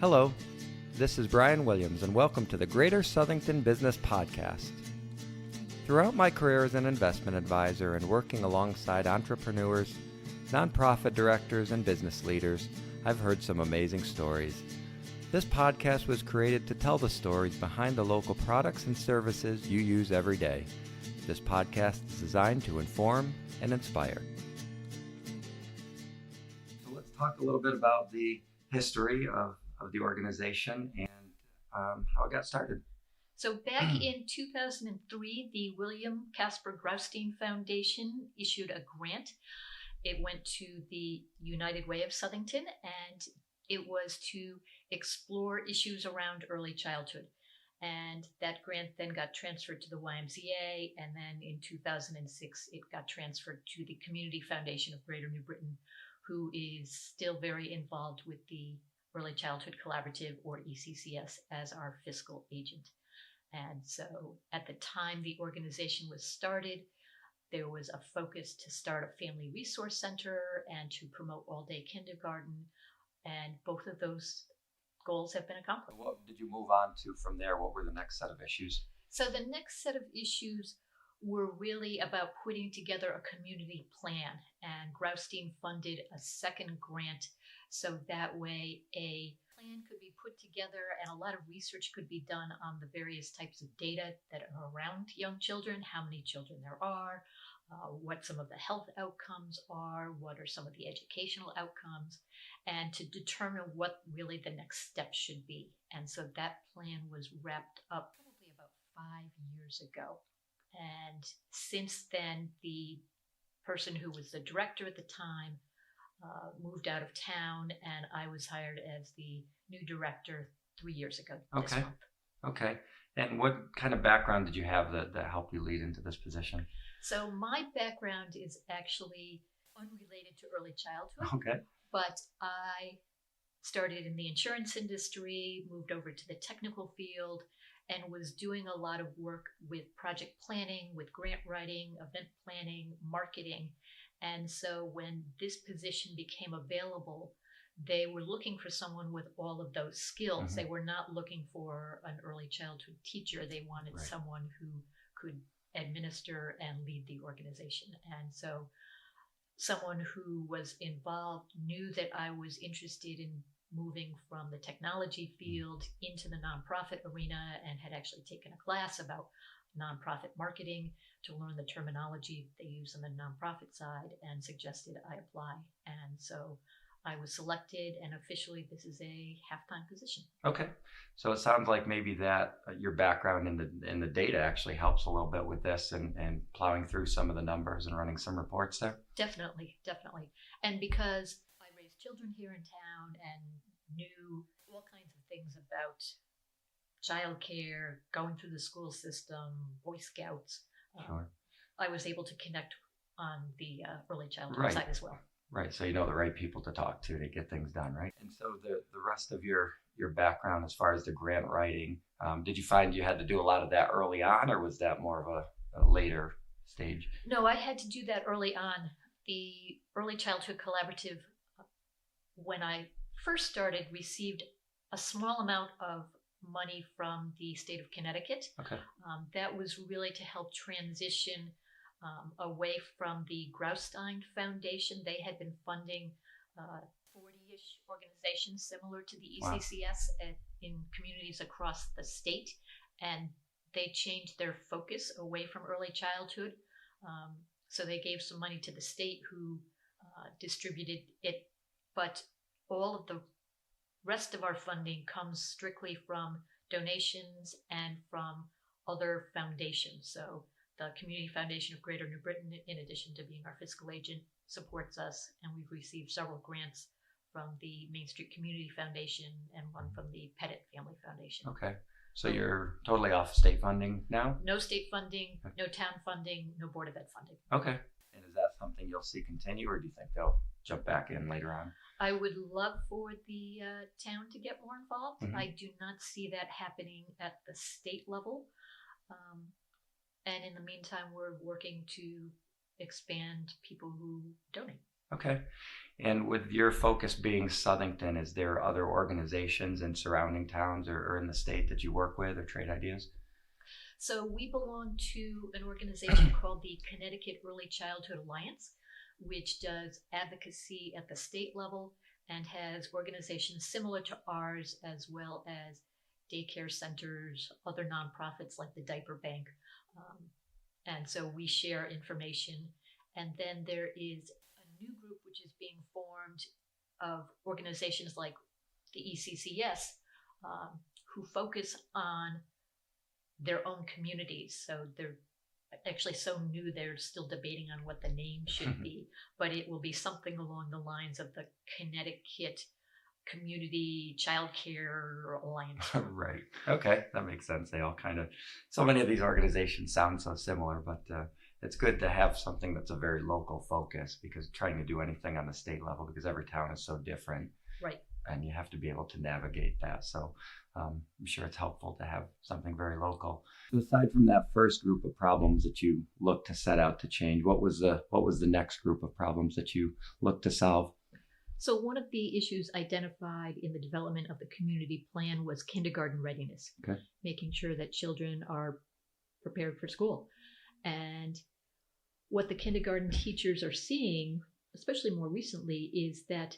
Hello, this is Brian Williams, and welcome to the Greater Southington Business Podcast. Throughout my career as an investment advisor and working alongside entrepreneurs, nonprofit directors, and business leaders, I've heard some amazing stories. This podcast was created to tell the stories behind the local products and services you use every day. This podcast is designed to inform and inspire. So let's talk a little bit about the history of the organization and how it got started. So back in 2003, the William Casper Graustein Foundation issued a grant. It went to the United Way of Southington, and it was to explore issues around early childhood. And that grant then got transferred to the YMCA, and then in 2006, it got transferred to the Community Foundation of Greater New Britain, who is still very involved with the Early Childhood Collaborative, or ECCS, as our fiscal agent. And so at the time the organization was started, there was a focus to start a family resource center and to promote all-day kindergarten. And both of those goals have been accomplished. What did you move on to from there? What were the next set of issues? So the next set of issues were really about putting together a community plan. And Graustein funded a second grant, so that way a plan could be put together and a lot of research could be done on the various types of data that are around young children, how many children there are, what some of the health outcomes are, what are some of the educational outcomes, and to determine what really the next step should be. And so that plan was wrapped up probably about 5 years ago. And since then, the person who was the director at the time moved out of town, and I was hired as the new director 3 years ago this month. Okay. And what kind of background did you have that helped you lead into this position? So my background is actually unrelated to early childhood. Okay. But I started in the insurance industry, moved over to the technical field, and was doing a lot of work with project planning, with grant writing, event planning, marketing. And so when this position became available, they were looking for someone with all of those skills. Mm-hmm. They were not looking for an early childhood teacher. They wanted someone who could administer and lead the organization. And so someone who was involved knew that I was interested in moving from the technology field into the nonprofit arena and had actually taken a class about nonprofit marketing to learn the terminology they use on the nonprofit side, and suggested I apply. And so I was selected, and officially this is a half-time position. Okay. So it sounds like maybe that your background in the data actually helps a little bit with this and plowing through some of the numbers and running some reports there. Definitely. And because I raised children here in town and knew all kinds of things about childcare, going through the school system, Boy Scouts, I was able to connect on the early childhood side as well. Right, so you know the right people to talk to get things done, right? And so the rest of your background as far as the grant writing, did you find you had to do a lot of that early on, or was that more of a later stage? No, I had to do that early on. The Early Childhood Collaborative, when I first started, received a small amount of money from the state of Connecticut. Okay. That was really to help transition away from the Graustein Foundation. They had been funding 40-ish organizations similar to the ECCS in communities across the state, and they changed their focus away from early childhood. So they gave some money to the state, who distributed it, but all of the rest of our funding comes strictly from donations and from other foundations. So the Community Foundation of Greater New Britain, in addition to being our fiscal agent, supports us, and we've received several grants from the Main Street Community Foundation and one from the Pettit Family Foundation. Okay. So you're totally off state funding now? No state funding, no town funding, no Board of Ed funding. Okay. And is that something you'll see continue, or do you think they'll jump back in later on? I would love for the town to get more involved. Mm-hmm. I do not see that happening at the state level. And in the meantime, we're working to expand people who donate. Okay. And with your focus being Southington, is there other organizations in surrounding towns or in the state that you work with or trade ideas? So we belong to an organization called the Connecticut Early Childhood Alliance, which does advocacy at the state level and has organizations similar to ours, as well as daycare centers, other nonprofits like the Diaper Bank. Um, and so we share information. And then there is a new group which is being formed of organizations like the ECCS, who focus on their own communities. So they're actually so new, they're still debating on what the name should be, but it will be something along the lines of the Connecticut Community Child Care Alliance. Right. Okay. That makes sense. They all kind of, so many of these organizations sound so similar, but it's good to have something that's a very local focus, because trying to do anything on the state level, because every town is so different. Right. And you have to be able to navigate that. So I'm sure it's helpful to have something very local. So aside from that first group of problems that you looked to set out to change, what was the next group of problems that you looked to solve? So one of the issues identified in the development of the community plan was kindergarten readiness, Okay. making sure that children are prepared for school. And what the kindergarten teachers are seeing, especially more recently, is that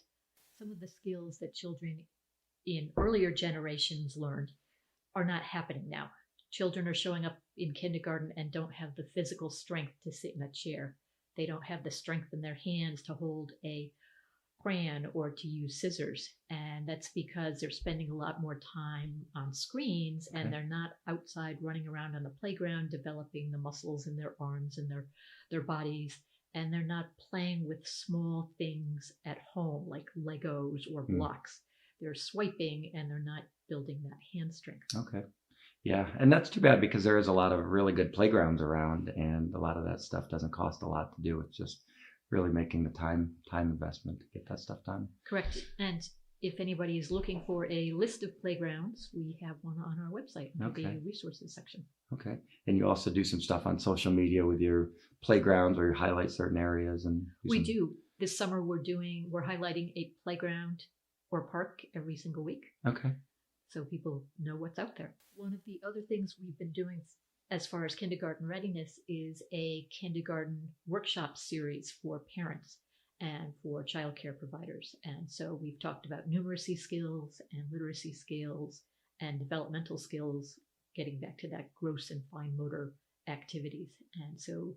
some of the skills that children in earlier generations learned are not happening now. Children are showing up in kindergarten and don't have the physical strength to sit in a chair. They don't have the strength in their hands to hold a crayon or to use scissors. And that's because they're spending a lot more time on screens, and they're not outside running around on the playground developing the muscles in their arms and their bodies. And they're not playing with small things at home like Legos or blocks. They're swiping and they're not building that hand strength. Okay. Yeah. And that's too bad, because there is a lot of really good playgrounds around, and a lot of that stuff doesn't cost a lot to do. It's just really making the time investment to get that stuff done. Correct. And if anybody is looking for a list of playgrounds, we have one on our website in the resources section. Okay. And you also do some stuff on social media with your playgrounds, where you highlight certain areas and we do. This summer we're highlighting a playground or park every single week. Okay. So people know what's out there. One of the other things we've been doing as far as kindergarten readiness is a kindergarten workshop series for parents and for childcare providers. And so we've talked about numeracy skills and literacy skills and developmental skills, getting back to that gross and fine motor activities. And so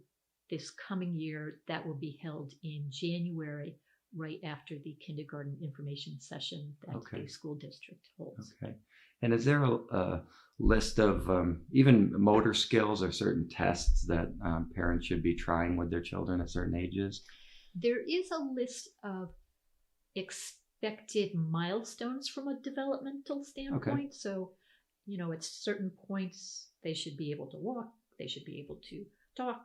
this coming year, that will be held in January, right after the kindergarten information session that the school district holds. Okay. And is there a list of even motor skills or certain tests that parents should be trying with their children at certain ages? There is a list of expected milestones from a developmental standpoint. Okay. So, at certain points, they should be able to walk, they should be able to talk.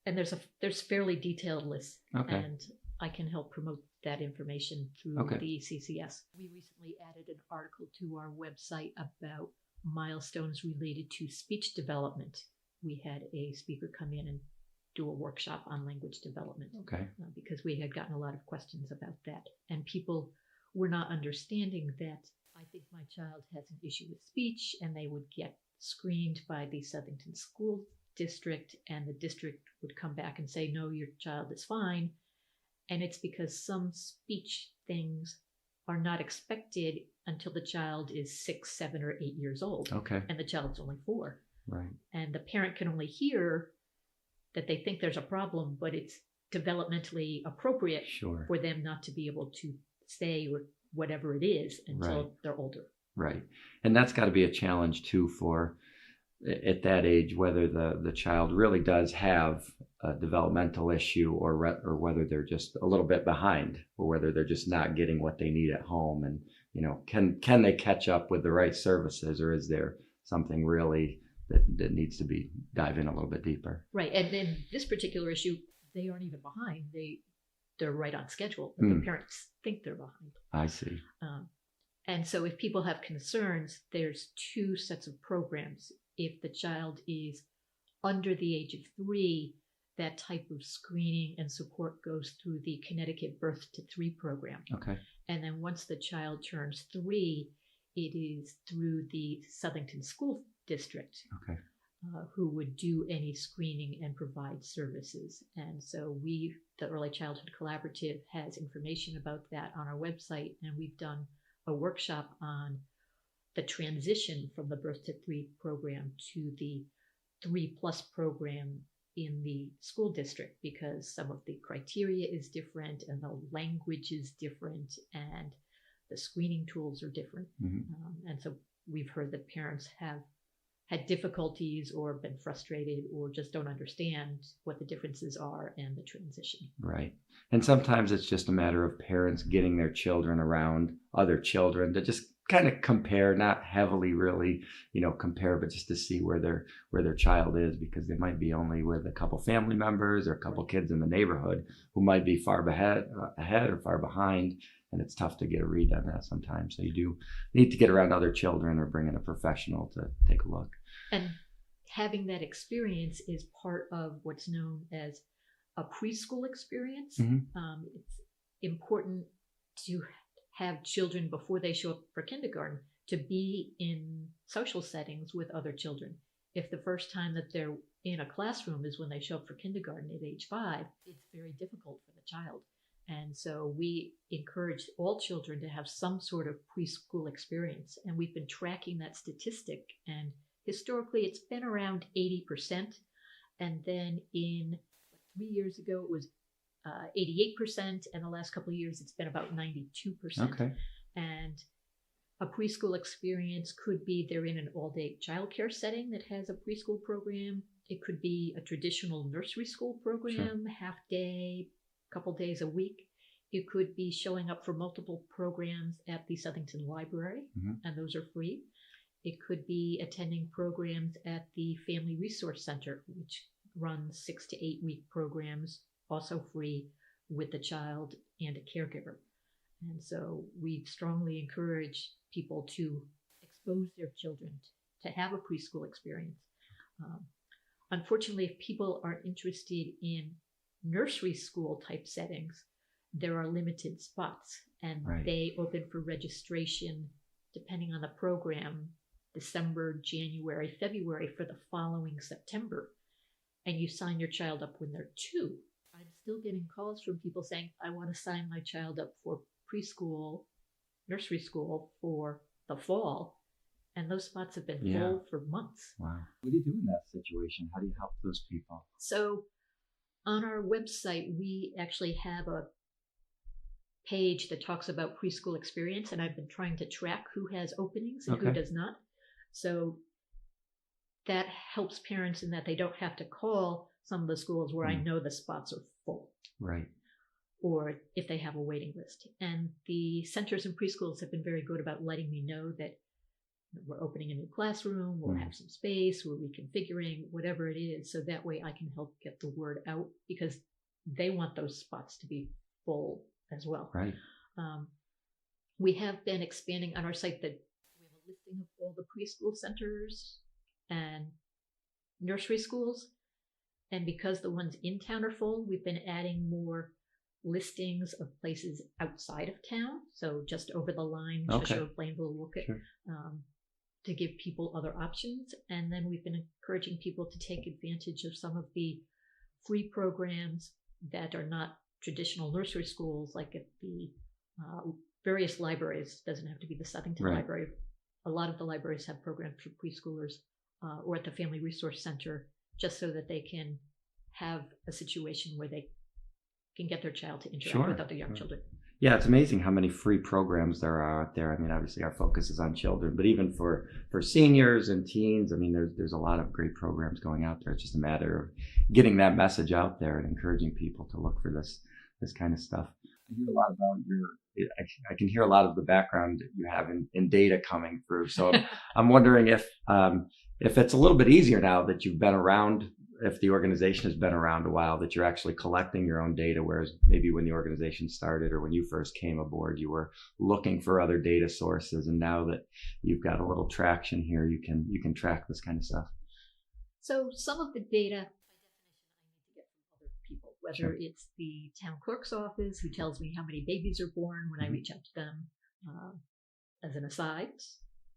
And there's fairly detailed lists. Okay. And I can help promote that information through the CCS. We recently added an article to our website about milestones related to speech development. We had a speaker come in and do a workshop on language development. Okay. Because we had gotten a lot of questions about that. And people were not understanding that I think my child has an issue with speech, and they would get screened by the Southington School District, and the district would come back and say, no, your child is fine. And it's because some speech things are not expected until the child is 6, 7, or 8 years old. Okay. And the child's only 4. Right. And the parent can only hear that they think there's a problem, but it's developmentally appropriate for them not to be able to say or whatever it is until they're older. Right. And that's got to be a challenge too for at that age, whether the child really does have a developmental issue or whether they're just a little bit behind, or whether they're just not getting what they need at home. And, can they catch up with the right services, or is there something really that needs to be dive in a little bit deeper? Right. And in this particular issue, they aren't even behind. They're right on schedule, but the parents think they're behind. I see. And so if people have concerns, there's 2 sets of programs. If the child is under the age of 3, that type of screening and support goes through the Connecticut Birth to 3 program. Okay. And then once the child turns 3, it is through the Southington School District. Okay. Who would do any screening and provide services. And so the Early Childhood Collaborative has information about that on our website, and we've done a workshop on the transition from the Birth to 3 program to the 3+ program in the school district, because some of the criteria is different and the language is different and the screening tools are different. Mm-hmm. And so we've heard that parents have had difficulties or been frustrated or just don't understand what the differences are and the transition. Right. And sometimes it's just a matter of parents getting their children around other children to just kind of compare, not heavily really, compare, but just to see where their child is, because they might be only with a couple family members or a couple kids in the neighborhood who might be far ahead or far behind. And it's tough to get a read on that sometimes. So you do need to get around other children or bring in a professional to take a look. And having that experience is part of what's known as a preschool experience. Mm-hmm. It's important to have children, before they show up for kindergarten, to be in social settings with other children. If the first time that they're in a classroom is when they show up for kindergarten at age 5, it's very difficult for the child. And so we encourage all children to have some sort of preschool experience. And we've been tracking that statistic. And historically, it's been around 80%. And then 3 years ago, it was 88%. And the last couple of years, it's been about 92%. Okay. And a preschool experience could be they're in an all-day childcare setting that has a preschool program. It could be a traditional nursery school program, sure, half day, couple days a week. It could be showing up for multiple programs at the Southington Library, mm-hmm, and those are free. It could be attending programs at the Family Resource Center, which runs 6 to 8 week programs, also free, with the child and a caregiver. And so we strongly encourage people to expose their children to have a preschool experience. Unfortunately, if people are interested in nursery school type settings, there are limited spots, and right, they open for registration depending on the program, December, January, February for the following September. And you sign your child up when they're 2. I'm still getting calls from people saying, I want to sign my child up for preschool, nursery school for the fall. And those spots have been full for months. Wow. What do you do in that situation? How do you help those people? So on our website, we actually have a page that talks about preschool experience, and I've been trying to track who has openings and who does not. So that helps parents in that they don't have to call some of the schools where I know the spots are full. Right. Or if they have a waiting list. And the centers and preschools have been very good about letting me know that we're opening a new classroom, we'll have some space, we're reconfiguring, whatever it is, so that way I can help get the word out, because they want those spots to be full as well. Right. We have been expanding on our site that we have a listing of all the preschool centers and nursery schools. And because the ones in town are full, we've been adding more listings of places outside of town. So just over the line, Cheshire, Plainville, Wookett, sure, to give people other options. And then we've been encouraging people to take advantage of some of the free programs that are not traditional nursery schools, like at the various libraries. Doesn't have to be the Southington Library. A lot of the libraries have programs for preschoolers, or at the Family Resource Center, just so that they can have a situation where they can get their child to interact with other young children. Yeah, it's amazing how many free programs there are out there. I mean, obviously our focus is on children, but even for seniors and teens, I mean, there's a lot of great programs going out there. It's just a matter of getting that message out there and encouraging people to look for this kind of stuff. I hear a lot about I can hear a lot of the background that you have in data coming through. So I'm wondering if it's a little bit easier now that you've been around, if the organization has been around a while, that you're actually collecting your own data, whereas maybe when the organization started or when you first came aboard, you were looking for other data sources. And now that you've got a little traction here, you can track this kind of stuff. So some of the data, by definition, I need to get from whether it's the town clerk's office who tells me how many babies are born when I reach out to them. As an aside,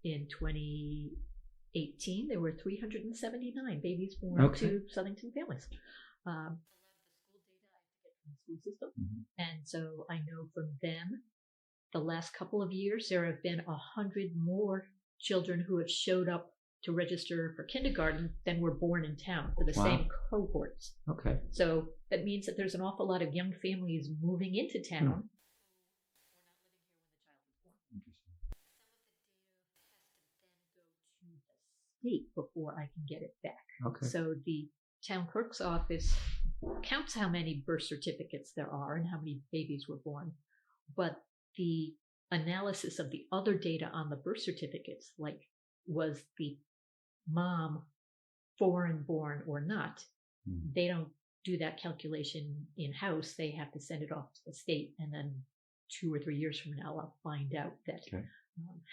in 2018, there were 379 babies born to Southington families. A lot of the school data I have to get from the school system. And so I know from them, the last couple of years, there have been 100 more children who have showed up to register for kindergarten than were born in town for the same cohorts. Okay. So that means that there's an awful lot of young families moving into town. Who were not living here when the child was born. Interesting. Some of the data has to then go to the state before I can get it back. Okay. So the town clerk's office counts how many birth certificates there are and how many babies were born, but the analysis of the other data on the birth certificates, like was the mom foreign born or not, they don't do that calculation in-house. They have to send it off to the state, and then 2 or 3 years from now, I'll find out that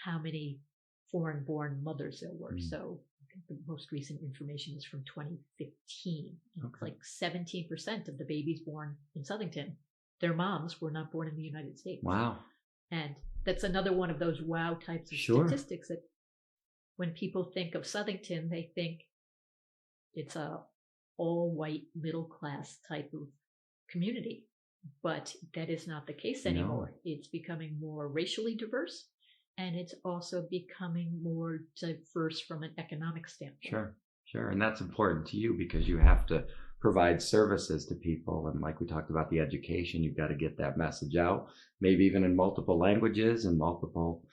how many foreign-born mothers there were. So I think the most recent information is from 2015. It's like 17% of the babies born in Southington, their moms were not born in the United States. Wow. And that's another one of those wow types of statistics that when people think of Southington, they think it's a all-white middle-class type of community. But that is not the case anymore. No. It's becoming more racially diverse, and it's also becoming more diverse from an economic standpoint. Sure. And that's important to you because you have to provide services to people. And like we talked about the education, you've got to get that message out, maybe even in multiple languages and multiple,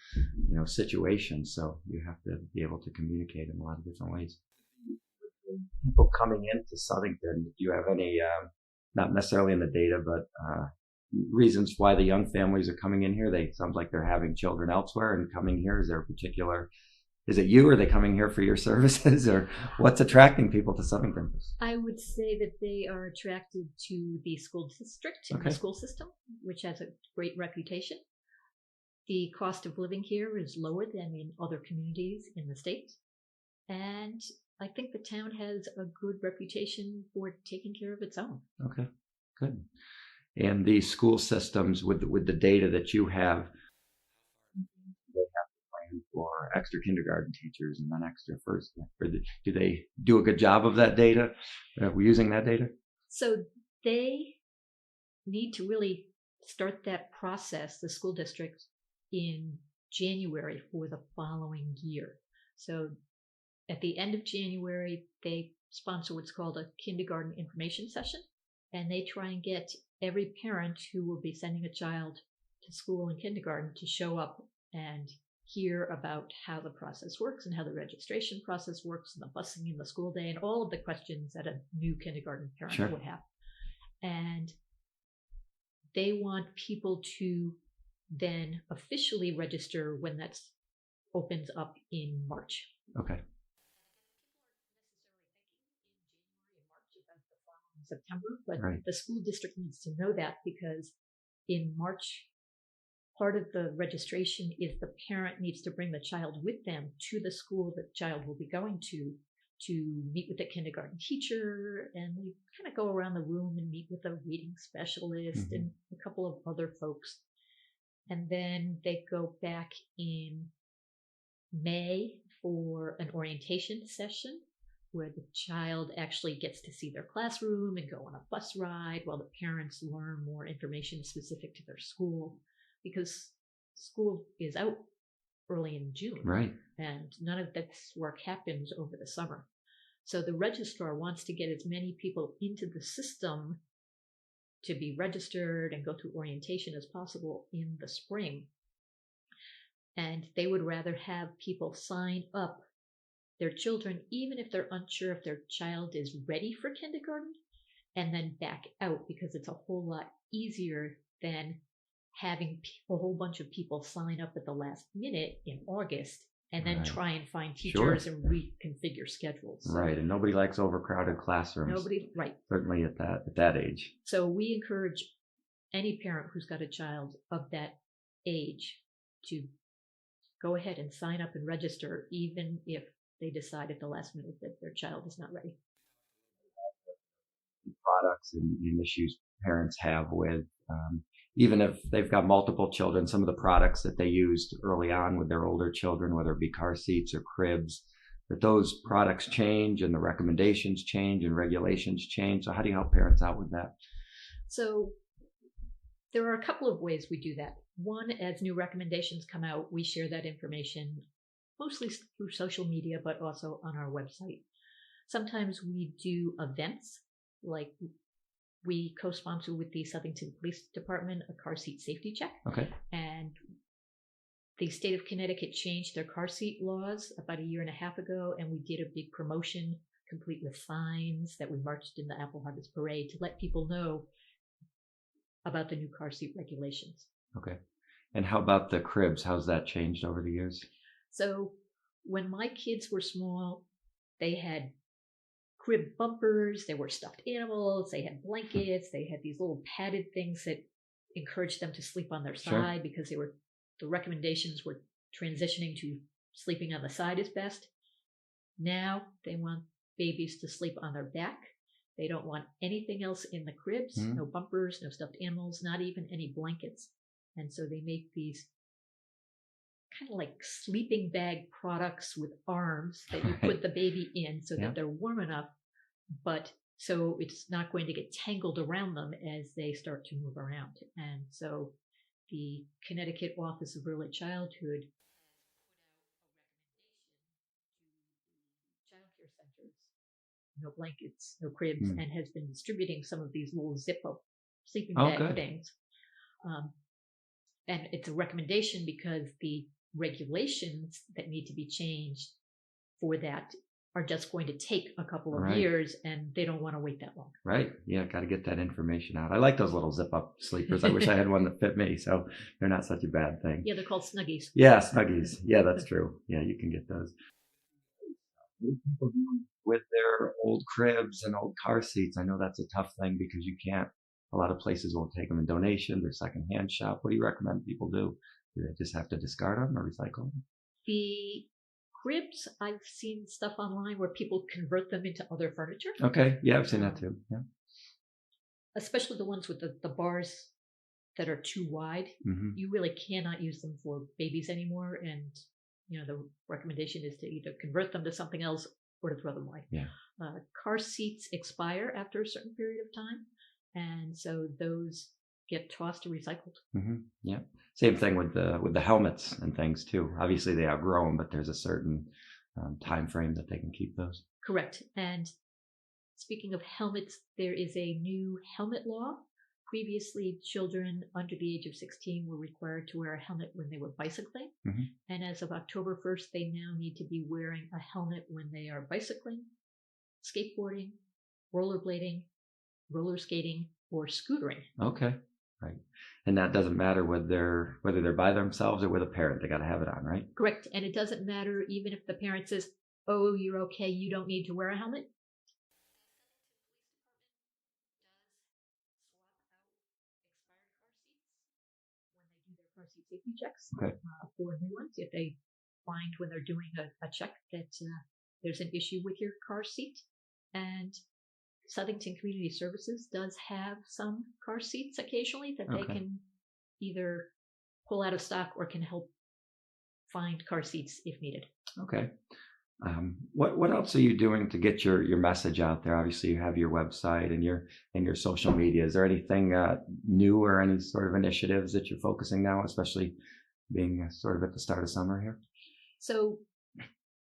situations. So you have to be able to communicate in a lot of different ways. People coming into Southington, do you have any, not necessarily in the data, but reasons why the young families are coming in here? Sounds like they're having children elsewhere and coming here. Is there a particular, is it you? Are they coming here for your services, or what's attracting people to Southington? I would say that they are attracted to the school district and the school system, which has a great reputation. The cost of living here is lower than in other communities in the state. And I think the town has a good reputation for taking care of its own. Okay, good. And the school systems, with the data that you have, they have to plan for extra kindergarten teachers and then extra first. Do they do a good job of that data? Using that data? So they need to really start that process, the school district, in January for the following year. So at the end of January, they sponsor what's called a kindergarten information session, and they try and get every parent who will be sending a child to school in kindergarten to show up and hear about how the process works and how the registration process works and the busing in the school day and all of the questions that a new kindergarten parent would have. And they want people to then officially register when that opens up in March. Okay. September, but the school district needs to know that because in March, part of the registration is the parent needs to bring the child with them to the school that the child will be going to meet with the kindergarten teacher, and they kind of go around the room and meet with a reading specialist and a couple of other folks. And then they go back in May for an orientation session where the child actually gets to see their classroom and go on a bus ride while the parents learn more information specific to their school, because school is out early in June. Right. And none of this work happens over the summer. So the registrar wants to get as many people into the system to be registered and go through orientation as possible in the spring. And they would rather have people sign up their children, even if they're unsure if their child is ready for kindergarten, and then back out, because it's a whole lot easier than having a whole bunch of people sign up at the last minute in August and then try and find teachers and reconfigure schedules. So, right, and nobody likes overcrowded classrooms. Certainly at that age. So we encourage any parent who's got a child of that age to go ahead and sign up and register, even if they decide at the last minute that their child is not ready. products and issues parents have with, even if they've got multiple children, some of the products that they used early on with their older children, whether it be car seats or cribs, that those products change and the recommendations change and regulations change. So how do you help parents out with that? So there are a couple of ways we do that. One, as new recommendations come out, we share that information mostly through social media, but also on our website. Sometimes we do events, like we co-sponsor with the Southington Police Department a car seat safety check. Okay. And the state of Connecticut changed their car seat laws about a year and a half ago, and we did a big promotion complete with signs that we marched in the Apple Harvest Parade to let people know about the new car seat regulations. Okay. And how about the cribs? How's that changed over the years? So when my kids were small, they had crib bumpers, there were stuffed animals, they had blankets, they had these little padded things that encouraged them to sleep on their side because the recommendations were transitioning to sleeping on the side is best. Now they want babies to sleep on their back. They don't want anything else in the cribs, no bumpers, no stuffed animals, not even any blankets. And so they make these kind of like sleeping bag products with arms that you put the baby in so that they're warm enough, but so it's not going to get tangled around them as they start to move around. And so the Connecticut Office of Early Childhood has put out a recommendation to the child care centers, no blankets, no cribs, and has been distributing some of these little zip-up sleeping bag things. And it's a recommendation because the regulations that need to be changed for that are just going to take a couple of years, and they don't want to wait that long. Right. Yeah, got to get that information out. I like those little zip-up sleepers. I wish I had one that fit me, so they're not such a bad thing. Yeah, they're called Snuggies. Yeah, Snuggies. Yeah, that's true. Yeah, you can get those. What do people do with their old cribs and old car seats? I know that's a tough thing because you can't, a lot of places won't take them in donations or secondhand shop. What do you recommend people do? Do they just have to discard them or recycle them? The cribs, I've seen stuff online where people convert them into other furniture. Okay. Yeah, I've seen that too. Yeah. Especially the ones with the bars that are too wide. You really cannot use them for babies anymore. And, the recommendation is to either convert them to something else or to throw them away. Yeah. Car seats expire after a certain period of time. And so those get tossed or recycled. Yeah. Same thing with the helmets and things too. Obviously they outgrow them, but there's a certain time frame that they can keep those. Correct. And speaking of helmets, there is a new helmet law. Previously, children under the age of 16 were required to wear a helmet when they were bicycling. And as of October 1st, they now need to be wearing a helmet when they are bicycling, skateboarding, rollerblading, roller skating, or scootering. Okay. Right. And that doesn't matter whether they're by themselves or with a parent. They got to have it on, right? Correct. And it doesn't matter even if the parent says, "Oh, you're okay. You don't need to wear a helmet." Car seat safety checks for new ones. If they find when they're doing a check that there's an issue with your car seat. And Southington Community Services does have some car seats occasionally that they can either pull out of stock or can help find car seats if needed. Okay. What else are you doing to get your message out there? Obviously, you have your website and your social media. Is there anything new or any sort of initiatives that you're focusing now, especially being sort of at the start of summer here? So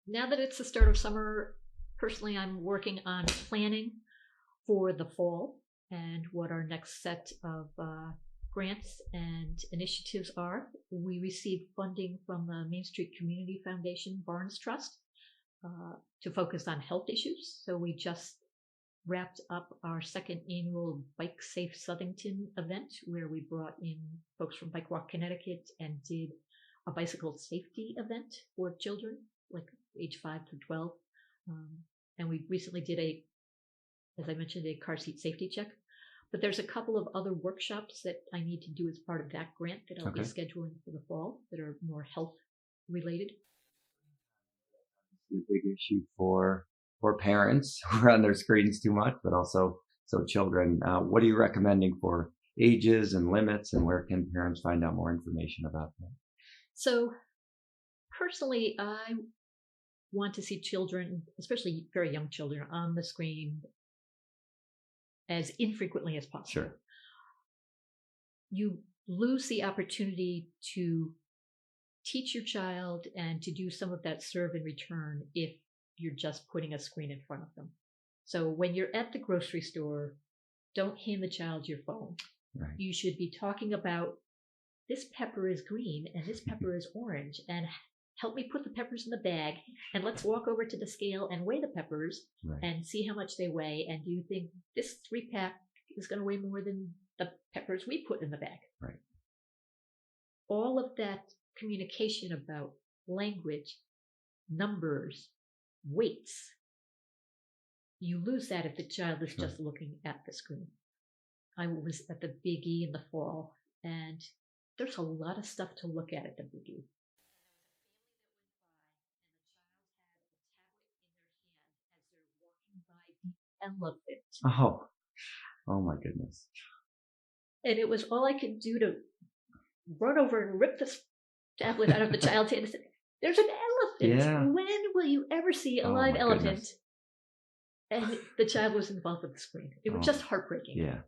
now that it's the start of summer, personally, I'm working on planning for the fall and what our next set of grants and initiatives are. We received funding from the Main Street Community Foundation Barnes Trust to focus on health issues. So we just wrapped up our second annual Bike Safe Southington event, where we brought in folks from Bike Walk Connecticut and did a bicycle safety event for children, like age 5 through 12. And we recently did as I mentioned, a car seat safety check. But there's a couple of other workshops that I need to do as part of that grant that I'll be scheduling for the fall that are more health related. A big issue for parents who are on their screens too much, but also So children, what are you recommending for ages and limits, and where can parents find out more information about that? So personally, I want to see children, especially very young children, on the screen as infrequently as possible. Sure. You lose the opportunity to teach your child and to do some of that serve and return if you're just putting a screen in front of them. So when you're at the grocery store, don't hand the child your phone. Right. You should be talking about, this pepper is green and this pepper is orange, and help me put the peppers in the bag, and let's walk over to the scale and weigh the peppers Right. and see how much they weigh. And do you think this 3-pack is going to weigh more than the peppers we put in the bag? Right. All of that communication about language, numbers, weights, you lose that if the child is Sure. just looking at the screen. I was at the Big E in the fall, and there's a lot of stuff to look at the Big E. Elephant. Oh my goodness. And it was all I could do to run over and rip this tablet out of the child's hand and say, there's an elephant. Yeah. When will you ever see a Oh, live my elephant? goodness. And the child was involved with the screen. It was just heartbreaking. Yeah.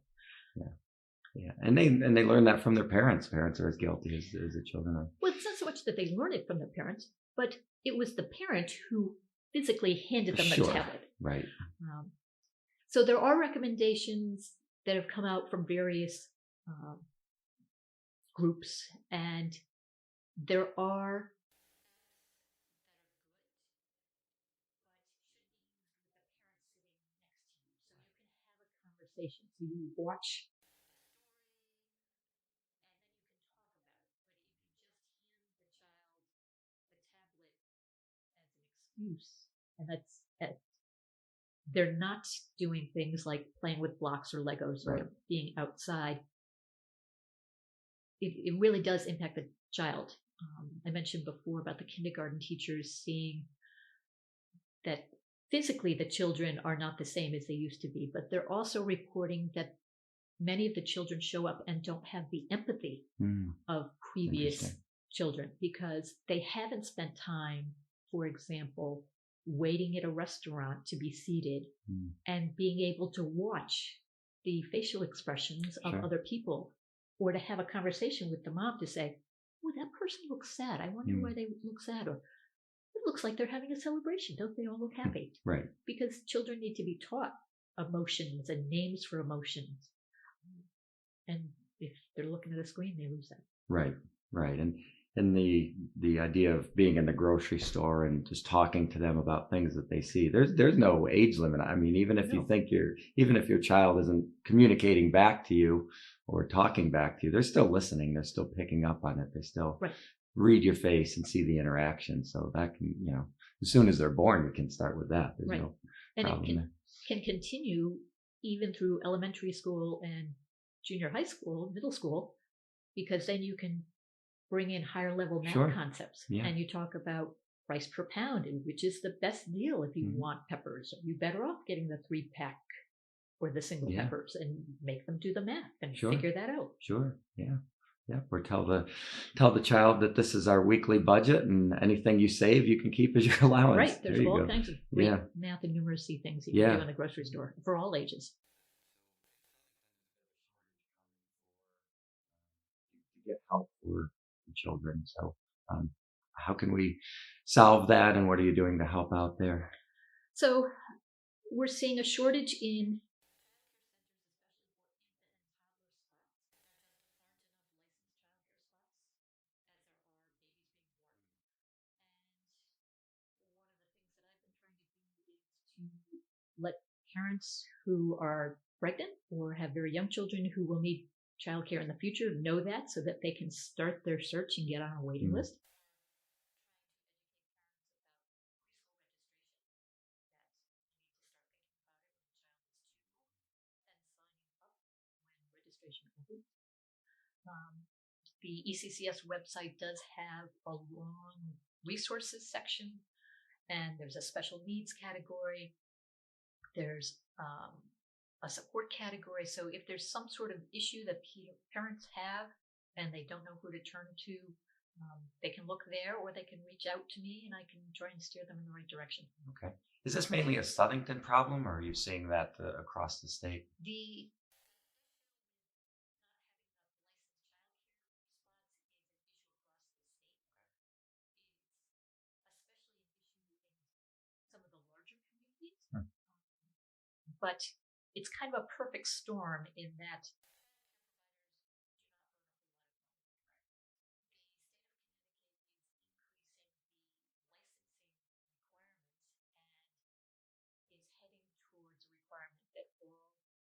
And they learn that from their parents. Parents are as guilty as the children are. Well, it's not so much that they learn it from their parents, but it was the parent who physically handed them the Sure. tablet. Right. So there are recommendations that have come out from various groups, and there are conversation. So you watch excuse, and that's it. They're not doing things like playing with blocks or Legos Right. or being outside. It really does impact the child. I mentioned before about the kindergarten teachers seeing that physically the children are not the same as they used to be, but they're also reporting that many of the children show up and don't have the empathy of previous children because they haven't spent time, for example, waiting at a restaurant to be seated and being able to watch the facial expressions of other people, or to have a conversation with the mom to say, oh, that person looks sad. I wonder why they look sad. Or it looks like they're having a celebration. Don't they all look happy? Right. Because children need to be taught emotions and names for emotions. And if they're looking at a screen, they lose that. Right. And the idea of being in the grocery store and just talking to them about things that they see. There's no age limit. I mean, even if you think even if your child isn't communicating back to you or talking back to you, they're still listening. They're still picking up on it. They still read your face and see the interaction. So that can, as soon as they're born, you can start with that. There's no problem it can continue even through elementary school and junior high school, middle school, because then you can bring in higher level math concepts. And you talk about price per pound, and which is the best deal if you want peppers. Are you better off getting the 3-pack or the single peppers, and make them do the math and figure that out? Sure. Yeah. Or tell the child that this is our weekly budget, and anything you save you can keep as your allowance. Right. There's all kinds of great math and numeracy things you can do in the grocery store for all ages. To get help for children. So how can we solve that, and what are you doing to help out there? So we're seeing a shortage in to let parents who are pregnant or have very young children who will need childcare in the future know that, so that they can start their search and get on a waiting list. Registration opens. The ECCS website does have a long resources section, and there's a special needs category. There's a support category. So if there's some sort of issue that parents have and they don't know who to turn to, they can look there or they can reach out to me and I can try and steer them in the right direction. Okay. Is this mainly a Southington problem, or are you seeing that across the state? The especially an issue in some of the larger communities. Hmm. But it's kind of a perfect storm in that is heading towards a requirement that all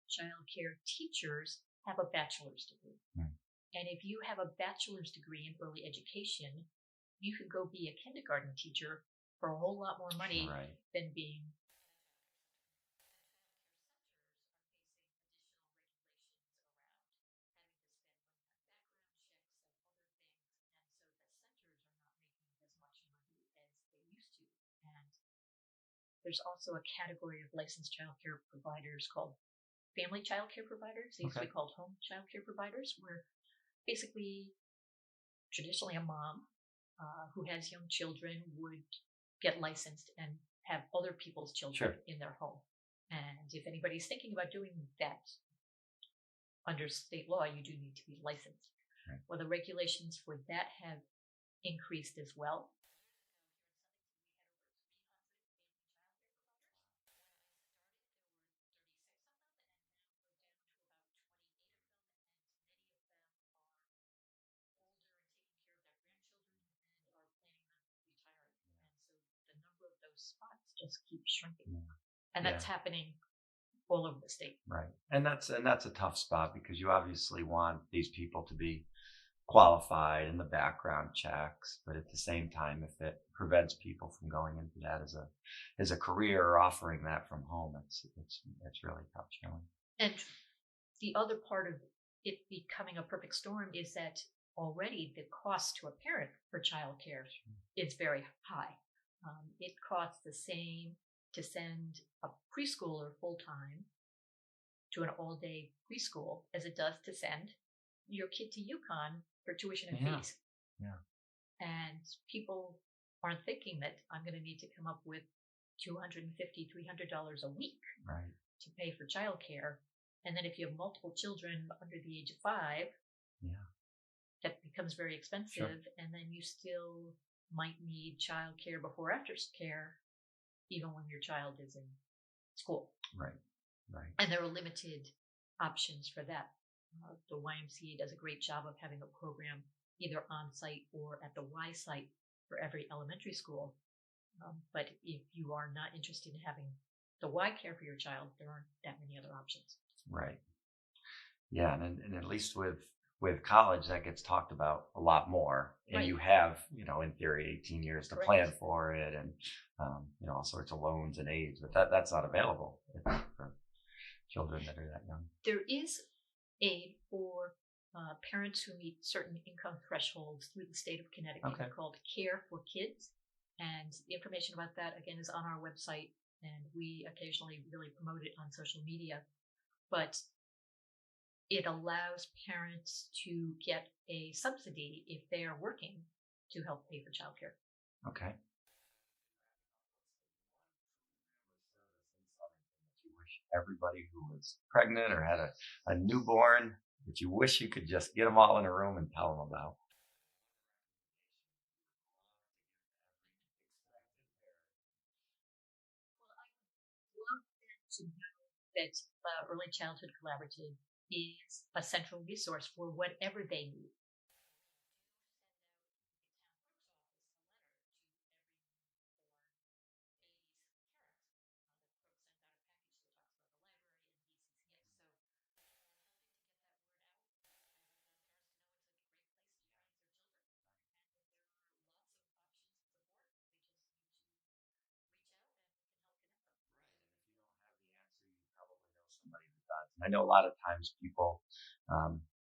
child care teachers have a bachelor's degree. Hmm. And if you have a bachelor's degree in early education, you could go be a kindergarten teacher for a whole lot more money Right. than being. As much money as they used to. And there's also a category of licensed child care providers called family child care providers. They used to Okay. be called home child care providers, where basically, traditionally, a mom who has young children would get licensed and have other people's children Sure. in their home. And if anybody's thinking about doing that under state law, you do need to be licensed. Right. Well, the regulations for that have increased as well. The number of those spots just keeps shrinking. Yeah. And that's happening all over the state. Right. And that's a tough spot because you obviously want these people to be qualified in the background checks, but at the same time, if it prevents people from going into that as a career or offering that from home, it's really tough challenge. And the other part of it becoming a perfect storm is that already the cost to a parent for childcare is very high. It costs the same to send a preschooler full time to an all day preschool as it does to send your kid to UConn for tuition and fees. Yeah. And people aren't thinking that I'm going to need to come up with $250, $300 a week Right. to pay for childcare. And then if you have multiple children under the age of 5, that becomes very expensive. Sure. And then you still might need childcare before after care, even when your child is in school. Right. Right. And there are limited options for that. The YMCA does a great job of having a program either on site or at the Y site for every elementary school. But if you are not interested in having the Y care for your child, there aren't that many other options. Right. Yeah. And at least with college, that gets talked about a lot more. And Right. you have, in theory, 18 years to Correct. plan for it and, all sorts of loans and aids, but that's not available for children that are that young. There is aid for parents who meet certain income thresholds through the state of Connecticut called Care for Kids. And the information about that, again, is on our website. And we occasionally really promote it on social media. But it allows parents to get a subsidy if they are working to help pay for childcare. Okay. You wish everybody who was pregnant or had a newborn that you wish you could just get them all in a room and tell them about. Well, I would love them to know that Early Childhood Collaborative is a central resource for whatever they need. Somebody that does. And I know a lot of times people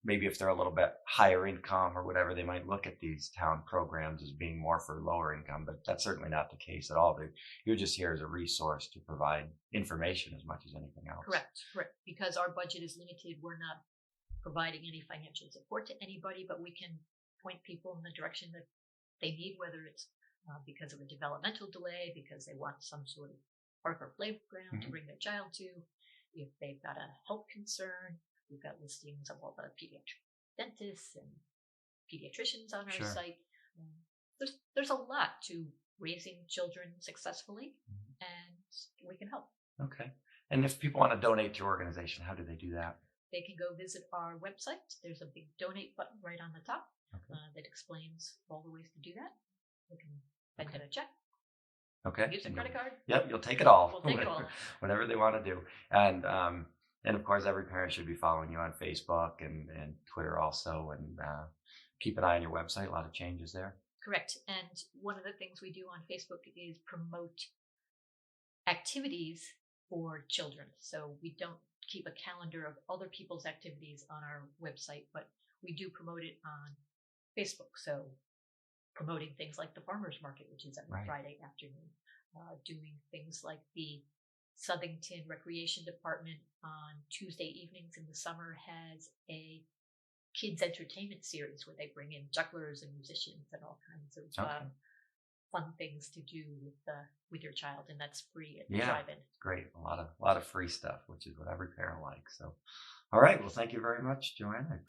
maybe if they're a little bit higher income or whatever, they might look at these town programs as being more for lower income, but that's certainly not the case at all. You're just here as a resource to provide information as much as anything else. Correct. Because our budget is limited, we're not providing any financial support to anybody, but we can point people in the direction that they need, whether it's because of a developmental delay, because they want some sort of park or playground to bring their child to, if they've got a health concern. We've got listings of all the pediatric dentists and pediatricians on our site. There's a lot to raising children successfully, and we can help. Okay. And if people want to donate to your organization, how do they do that? They can go visit our website. There's a big donate button right on the top that explains all the ways to do that. They can send in a check. Okay. Use a credit card. Yep, you'll take it all. We'll take it all. Whatever they want to do. And of course, every parent should be following you on Facebook and Twitter also, and keep an eye on your website. A lot of changes there. Correct. And one of the things we do on Facebook is promote activities for children. So we don't keep a calendar of other people's activities on our website, but we do promote it on Facebook. So promoting things like the farmers market, which is every Friday afternoon, doing things like the Southington Recreation Department on Tuesday evenings in the summer has a kids entertainment series where they bring in jugglers and musicians and all kinds of fun things to do with your child, and that's free at the drive-in. Great, a lot of free stuff, which is what every parent likes. So, all right, well, thank you very much, Joanne.